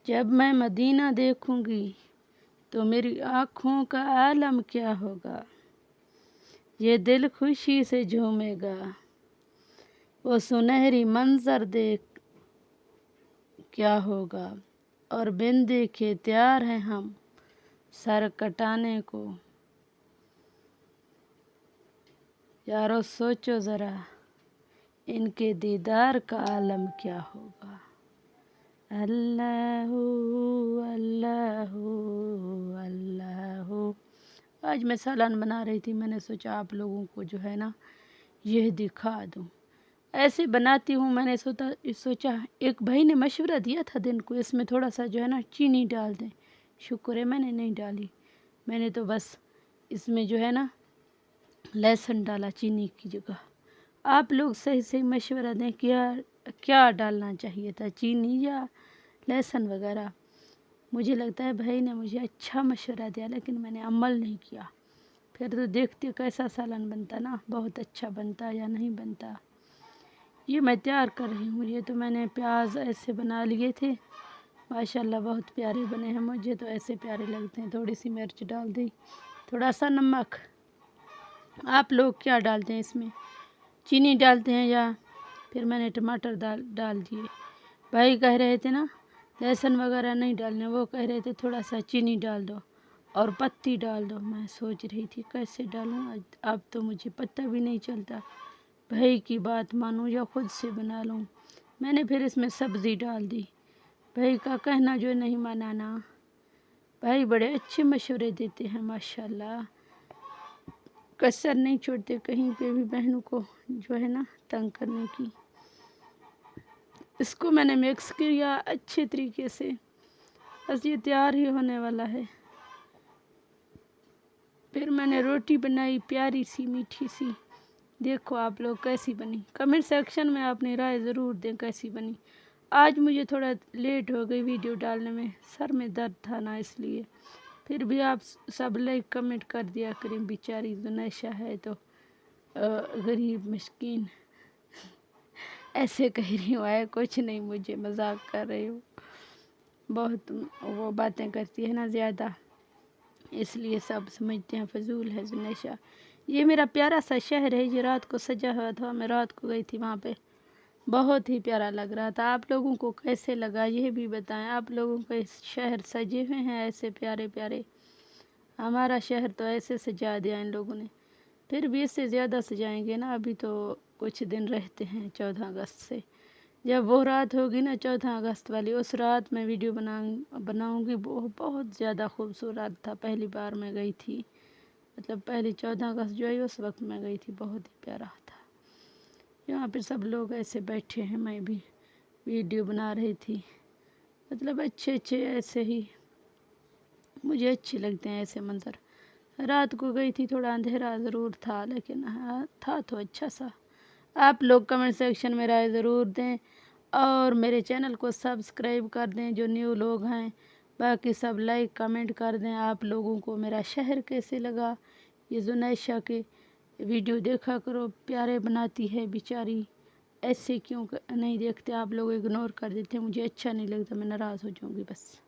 जब मैं मदीना देखूंगी तो मेरी आँखों का आलम क्या होगा। ये दिल खुशी से झूमेगा, वो सुनहरी मंजर देख क्या होगा। और बिन देखे तैयार हैं हम सर कटाने को। यारो सोचो ज़रा इनके दीदार का आलम क्या होगा। अल्लाहू अल्लाहू अल्लाहू। आज मैं सालन बना रही थी, मैंने सोचा आप लोगों को जो है ना यह दिखा दूं। ऐसे बनाती हूँ। मैंने सोचा एक भाई ने मशवरा दिया था दिन को, इसमें थोड़ा सा जो है ना चीनी डाल दें। शुक्र है मैंने नहीं डाली, मैंने तो बस इसमें जो है ना लहसुन डाला चीनी की जगह। आप लोग सही सही मशवरा दें क्या डालना चाहिए था, चीनी या लहसुन वगैरह। मुझे लगता है भाई ने मुझे अच्छा मशवरा दिया, लेकिन मैंने अमल नहीं किया। फिर तो देखते कैसा सालन बनता ना, बहुत अच्छा बनता या नहीं बनता। ये मैं तैयार कर रही हूँ। ये तो मैंने प्याज ऐसे बना लिए थे, माशाल्लाह बहुत प्यारे बने हैं। मुझे तो ऐसे प्यारे लगते हैं। थोड़ी सी मिर्च डाल दी, थोड़ा सा नमक। आप लोग क्या डालते हैं इसमें, चीनी डालते हैं या फिर मैंने टमाटर डाल दिए। भाई कह रहे थे ना लहसुन वगैरह नहीं डालने, वो कह रहे थे थोड़ा सा चीनी डाल दो और पत्ती डाल दो। मैं सोच रही थी कैसे डालूँ, अब तो मुझे पता भी नहीं चलता भाई की बात मानूं या खुद से बना लूँ। मैंने फिर इसमें सब्ज़ी डाल दी। भाई का कहना जो नहीं मानाना। भाई बड़े अच्छे मशवरे देते हैं माशाल्लाह, कसर नहीं छोड़ते कहीं पे भी बहनों को जो है ना तंग करने की। इसको मैंने मिक्स किया अच्छे तरीके से, बस ये तैयार ही होने वाला है। फिर मैंने रोटी बनाई प्यारी सी मीठी सी। देखो आप लोग कैसी बनी, कमेंट सेक्शन में अपनी राय ज़रूर दें कैसी बनी। आज मुझे थोड़ा लेट हो गई वीडियो डालने में, सर में दर्द था ना इसलिए। फिर भी आप सब लाइक कमेंट कर दिया करें। बेचारी जुनैशा है तो गरीब मिस्कीन ऐसे कह रही हूँ, है कुछ नहीं, मुझे मजाक कर रही हूँ। बहुत वो बातें करती है ना ज़्यादा, इसलिए सब समझते हैं फजूल है जुनैशा। ये मेरा प्यारा सा शहर है, ये रात को सजा हुआ था। मैं रात को गई थी वहाँ पे, बहुत ही प्यारा लग रहा था। आप लोगों को कैसे लगा यह भी बताएं। आप लोगों के शहर सजे हुए हैं ऐसे प्यारे प्यारे। हमारा शहर तो ऐसे सजा दिया इन लोगों ने, फिर भी इससे ज़्यादा सजाएंगे ना। अभी तो कुछ दिन रहते हैं 14 अगस्त से। जब वो रात होगी ना 14 अगस्त वाली, उस रात मैं वीडियो बनाऊंगी। बहुत ज़्यादा खूबसूरत था। पहली बार मैं गई थी, मतलब पहले 14 अगस्त जो है उस वक्त मैं गई थी, बहुत ही प्यारा था। यहाँ पे सब लोग ऐसे बैठे हैं, मैं भी वीडियो बना रही थी। मतलब अच्छे अच्छे ऐसे ही मुझे अच्छे लगते हैं ऐसे मंज़र। रात को गई थी, थोड़ा अंधेरा ज़रूर था, लेकिन हाँ था तो अच्छा सा। आप लोग कमेंट सेक्शन में राय ज़रूर दें और मेरे चैनल को सब्सक्राइब कर दें जो न्यू लोग हैं। बाकी सब लाइक कमेंट कर दें। आप लोगों को मेरा शहर कैसे लगा, ये जुनैशा के वीडियो देखा करो, प्यारे बनाती है बेचारी। ऐसे क्यों नहीं देखते आप लोग, इग्नोर कर देते, मुझे अच्छा नहीं लगता, मैं नाराज़ हो जाऊँगी बस।